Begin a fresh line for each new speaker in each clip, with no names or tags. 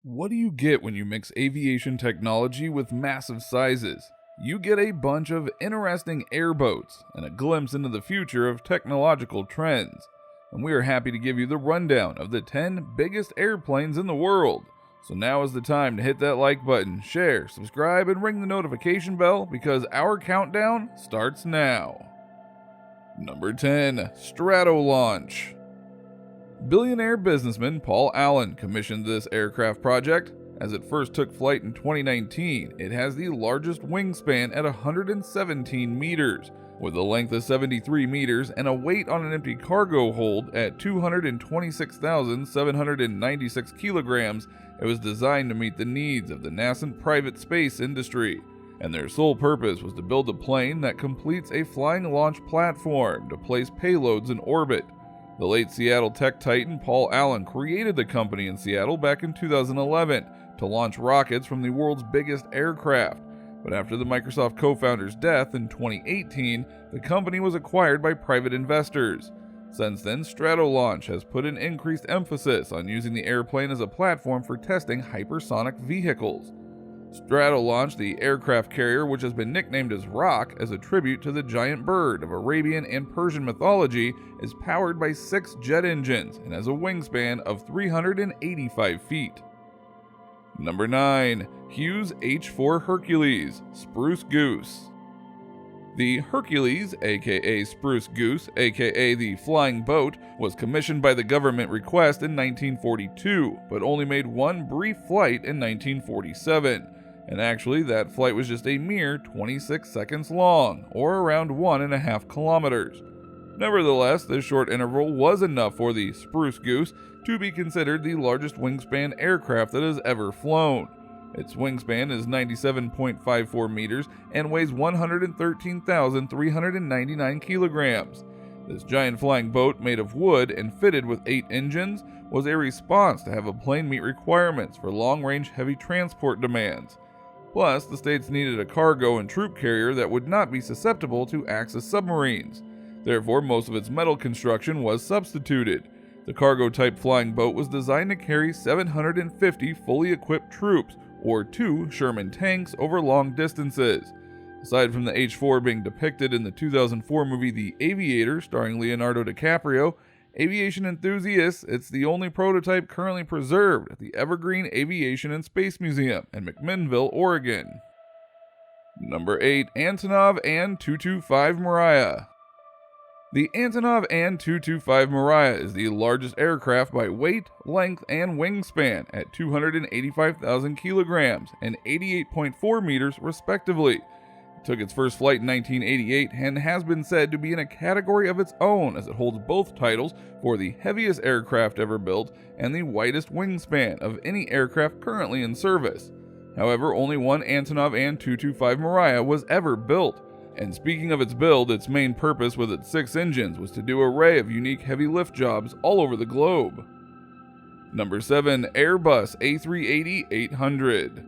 What do you get when you mix aviation technology with massive sizes? You get a bunch of interesting airboats and a glimpse into the future of technological trends. And we are happy to give you the rundown of the 10 biggest airplanes in the world. So now is the time to hit that like button, share, subscribe, and ring the notification bell because our countdown starts now. Number 10. Stratolaunch. Billionaire businessman Paul Allen commissioned this aircraft project. As it first took flight in 2019, it has the largest wingspan at 117 meters, with a length of 73 meters and a weight on an empty cargo hold at 226,796 kilograms. It was designed to meet the needs of the nascent private space industry, and their sole purpose was to build a plane that completes a flying launch platform to place payloads in orbit. The late Seattle tech titan Paul Allen created the company in Seattle back in 2011 to launch rockets from the world's biggest aircraft. But after the Microsoft co-founder's death in 2018, the company was acquired by private investors. Since then, Stratolaunch has put an increased emphasis on using the airplane as a platform for testing hypersonic vehicles. Stratolaunch, the aircraft carrier which has been nicknamed as Rock as a tribute to the giant bird of Arabian and Persian mythology, is powered by 6 jet engines and has a wingspan of 385 feet. Number 9. Hughes H-4 Hercules, Spruce Goose. The Hercules, aka Spruce Goose, aka the Flying Boat, was commissioned by the government request in 1942, but only made one brief flight in 1947. And actually, that flight was just a mere 26 seconds long, or around 1.5 kilometers. Nevertheless, this short interval was enough for the Spruce Goose to be considered the largest wingspan aircraft that has ever flown. Its wingspan is 97.54 meters and weighs 113,399 kilograms. This giant flying boat, made of wood and fitted with 8 engines, was a response to have a plane meet requirements for long-range heavy transport demands. Plus, the states needed a cargo and troop carrier that would not be susceptible to Axis submarines. Therefore, most of its metal construction was substituted. The cargo-type flying boat was designed to carry 750 fully equipped troops, or 2 Sherman tanks, over long distances. Aside from the H-4 being depicted in the 2004 movie The Aviator, starring Leonardo DiCaprio, aviation enthusiasts, it's the only prototype currently preserved at the Evergreen Aviation and Space Museum in McMinnville, Oregon. Number 8. Antonov An-225 Mriya. The Antonov An-225 Mriya is the largest aircraft by weight, length, and wingspan at 285,000 kilograms and 88.4 meters respectively. It took its first flight in 1988 and has been said to be in a category of its own, as it holds both titles for the heaviest aircraft ever built and the widest wingspan of any aircraft currently in service. However, only one Antonov An-225 Mriya was ever built. And speaking of its build, its main purpose with its 6 engines was to do an array of unique heavy lift jobs all over the globe. Number 7. Airbus A380-800.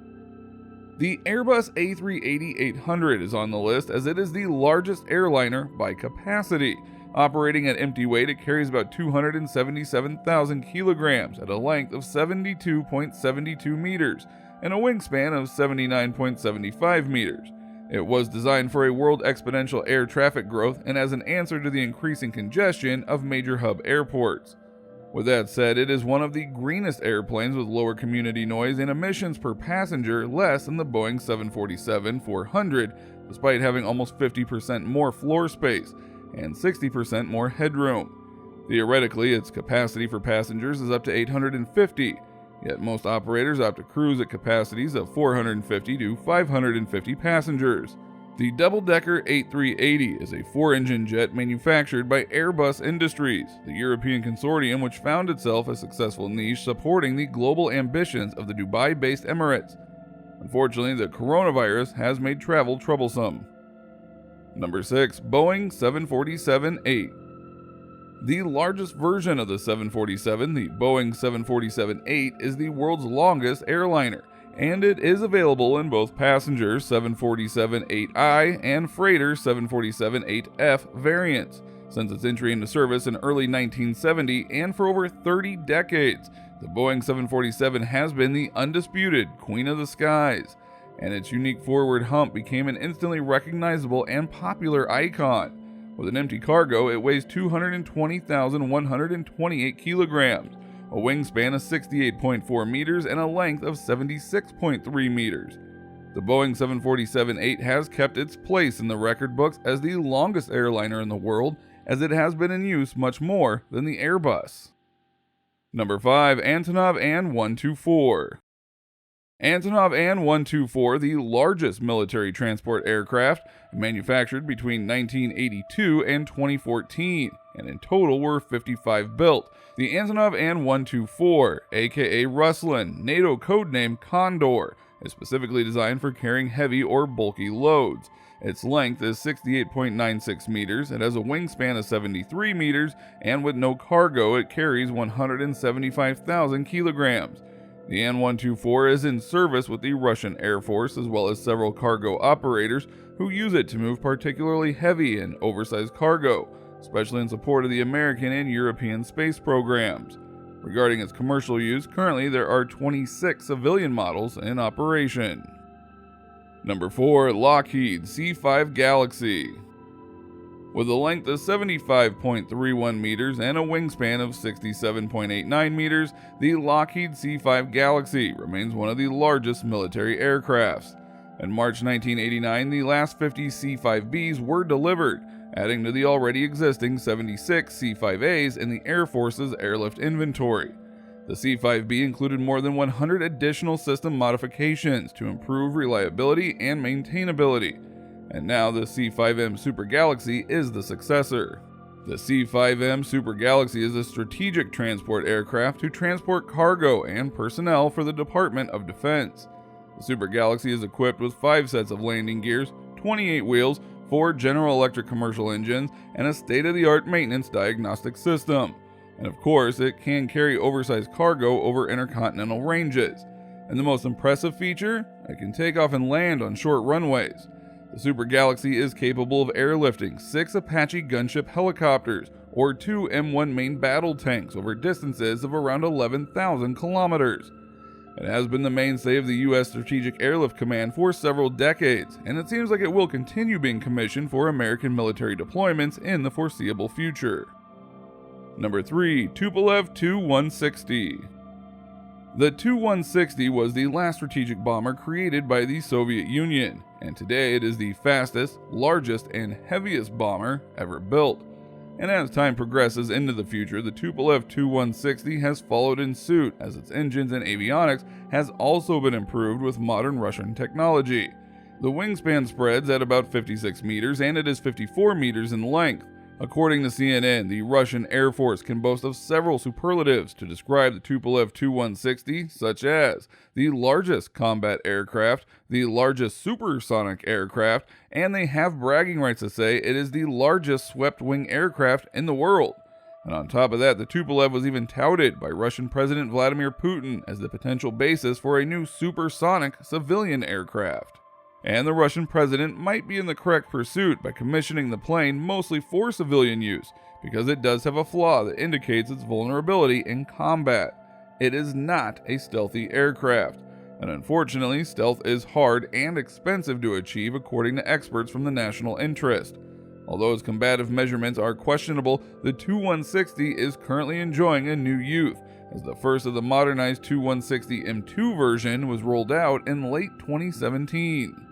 The Airbus A380-800 is on the list as it is the largest airliner by capacity. Operating at empty weight, it carries about 277,000 kilograms at a length of 72.72 meters and a wingspan of 79.75 meters. It was designed for a world exponential air traffic growth and as an answer to the increasing congestion of major hub airports. With that said, it is one of the greenest airplanes with lower community noise and emissions per passenger less than the Boeing 747-400, despite having almost 50% more floor space and 60% more headroom. Theoretically, its capacity for passengers is up to 850, yet most operators opt to cruise at capacities of 450 to 550 passengers. The double-decker A380 is a 4-engine jet manufactured by Airbus Industries, the European consortium which found itself a successful niche supporting the global ambitions of the Dubai-based Emirates. Unfortunately, the coronavirus has made travel troublesome. Number 6. Boeing 747-8. The largest version of the 747, the Boeing 747-8, is the world's longest airliner, and it is available in both passenger 747-8I and freighter 747-8F variants. Since its entry into service in early 1970 and for over 30 decades, The Boeing 747 has been the undisputed queen of the skies, and its unique forward hump became an instantly recognizable and popular icon. With an empty cargo, it weighs 220,128 kilograms, a wingspan of 68.4 meters, and a length of 76.3 meters. The Boeing 747-8 has kept its place in the record books as the longest airliner in the world, as it has been in use much more than the Airbus. Number 5. Antonov An-124. Antonov An-124, the largest military transport aircraft, manufactured between 1982 and 2014, and in total were 55 built. The Antonov An-124, aka Ruslan, NATO codename Condor, is specifically designed for carrying heavy or bulky loads. Its length is 68.96 meters, it has a wingspan of 73 meters, and with no cargo, it carries 175,000 kilograms. The An-124 is in service with the Russian Air Force, as well as several cargo operators who use it to move particularly heavy and oversized cargo, especially in support of the American and European space programs. Regarding its commercial use, currently there are 26 civilian models in operation. Number 4. Lockheed C-5 Galaxy. With a length of 75.31 meters and a wingspan of 67.89 meters, the Lockheed C-5 Galaxy remains one of the largest military aircrafts. In March 1989, the last 50 C-5Bs were delivered, adding to the already existing 76 C-5As in the Air Force's airlift inventory. The C-5B included more than 100 additional system modifications to improve reliability and maintainability, and now the C-5M Super Galaxy is the successor. The C-5M Super Galaxy is a strategic transport aircraft to transport cargo and personnel for the Department of Defense. The Super Galaxy is equipped with 5 sets of landing gears, 28 wheels, 4 General Electric commercial engines, and a state-of-the-art maintenance diagnostic system. And of course, it can carry oversized cargo over intercontinental ranges. And the most impressive feature? It can take off and land on short runways. The Super Galaxy is capable of airlifting 6 Apache gunship helicopters or 2 M1 main battle tanks over distances of around 11,000 kilometers. It has been the mainstay of the U.S. Strategic Airlift Command for several decades, and it seems like it will continue being commissioned for American military deployments in the foreseeable future. Number 3. Tupolev Tu-160. The Tu-160 was the last strategic bomber created by the Soviet Union, and today it is the fastest, largest, and heaviest bomber ever built. And as time progresses into the future, the Tupolev Tu-160 has followed in suit, as its engines and avionics has also been improved with modern Russian technology. The wingspan spreads at about 56 meters, and it is 54 meters in length. According to CNN, the Russian Air Force can boast of several superlatives to describe the Tupolev Tu-160, such as the largest combat aircraft, the largest supersonic aircraft, and they have bragging rights to say it is the largest swept-wing aircraft in the world. And on top of that, the Tupolev was even touted by Russian President Vladimir Putin as the potential basis for a new supersonic civilian aircraft. And the Russian president might be in the correct pursuit by commissioning the plane mostly for civilian use, because it does have a flaw that indicates its vulnerability in combat. It is not a stealthy aircraft, and unfortunately, stealth is hard and expensive to achieve according to experts from the national interest. Although its combative measurements are questionable, the Tu-160 is currently enjoying a new youth, as the first of the modernized Tu-160 M2 version was rolled out in late 2017.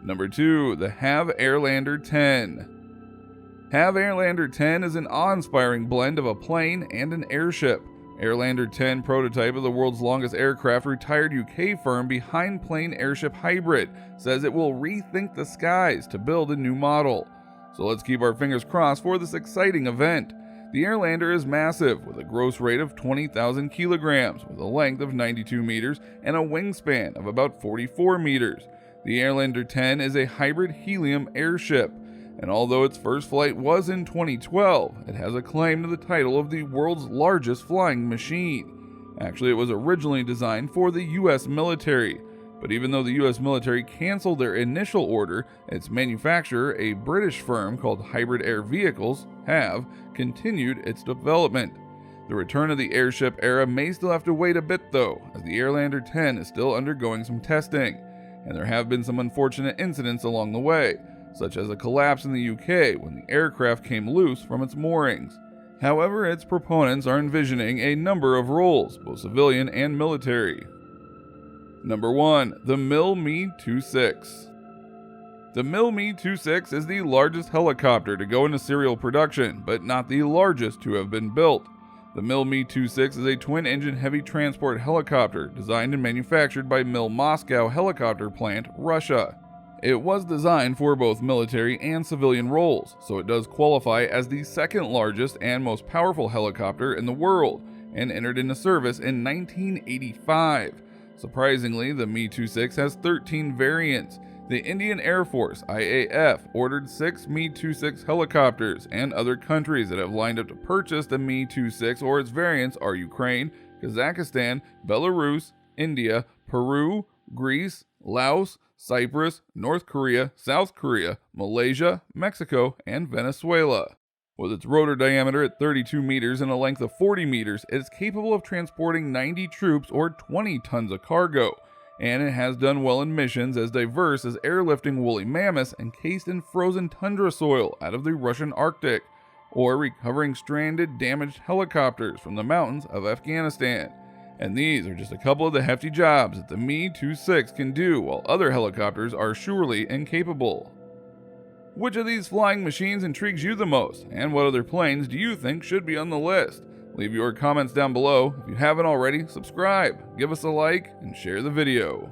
Number 2. The HAV Airlander 10. HAV Airlander 10 is an awe-inspiring blend of a plane and an airship. Airlander 10, prototype of the world's longest aircraft, retired UK firm Behind Plane Airship Hybrid, says it will rethink the skies to build a new model. So let's keep our fingers crossed for this exciting event. The Airlander is massive, with a gross weight of 20,000 kilograms, with a length of 92 meters and a wingspan of about 44 meters. The Airlander 10 is a hybrid helium airship, and although its first flight was in 2012, it has a claim to the title of the world's largest flying machine. Actually, it was originally designed for the U.S. military, but even though the U.S. military canceled their initial order, its manufacturer, a British firm called Hybrid Air Vehicles, have continued its development. The return of the airship era may still have to wait a bit though, as the Airlander 10 is still undergoing some testing, and there have been some unfortunate incidents along the way, such as a collapse in the UK when the aircraft came loose from its moorings. However, its proponents are envisioning a number of roles, both civilian and military. Number 1. The Me-26. The Me-26 is the largest helicopter to go into serial production, but not the largest to have been built. The Me-26 is a twin-engine heavy transport helicopter designed and manufactured by Moscow Helicopter Plant, Russia. It was designed for both military and civilian roles, so it does qualify as the second largest and most powerful helicopter in the world, and entered into service in 1985. Surprisingly, the Me-26 has 13 variants. The Indian Air Force, IAF, ordered 6 Me-26 helicopters, and other countries that have lined up to purchase the Me-26 or its variants are Ukraine, Kazakhstan, Belarus, India, Peru, Greece, Laos, Cyprus, North Korea, South Korea, Malaysia, Mexico, and Venezuela. With its rotor diameter at 32 meters and a length of 40 meters, it is capable of transporting 90 troops or 20 tons of cargo, and it has done well in missions as diverse as airlifting woolly mammoths encased in frozen tundra soil out of the Russian Arctic, or recovering stranded, damaged helicopters from the mountains of Afghanistan. And these are just a couple of the hefty jobs that the Me-26 can do, while other helicopters are surely incapable. Which of these flying machines intrigues you the most, and what other planes do you think should be on the list? Leave your comments down below. If you haven't already, subscribe, give us a like, and share the video.